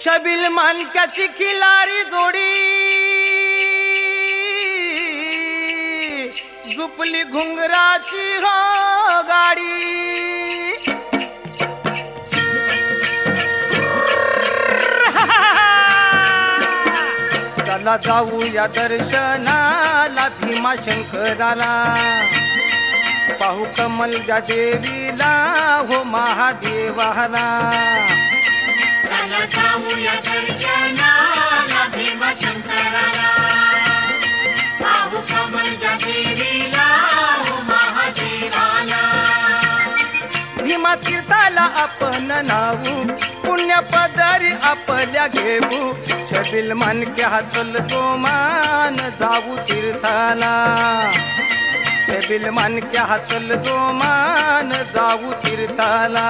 छबिल मानक्याची खिलारी जोडी झुपली घुंगराची हो गाडी चला जाऊया दर्शनाला भीमाशंकराला पाहू कमलच्या देवीला हो महादेवाला चला जाऊया दर्शनाला भीमाशंकराला पाहू कमलच्या देवीला हो महादेवाला भीमा तीर्थाला आपण नावू पुण्य पदारी आपल्या घेऊ छबिल मानक्या हातल तो मान जाऊ तीर्थाला छबिल मानक्या हातल तो मान जाऊ तीर्थाला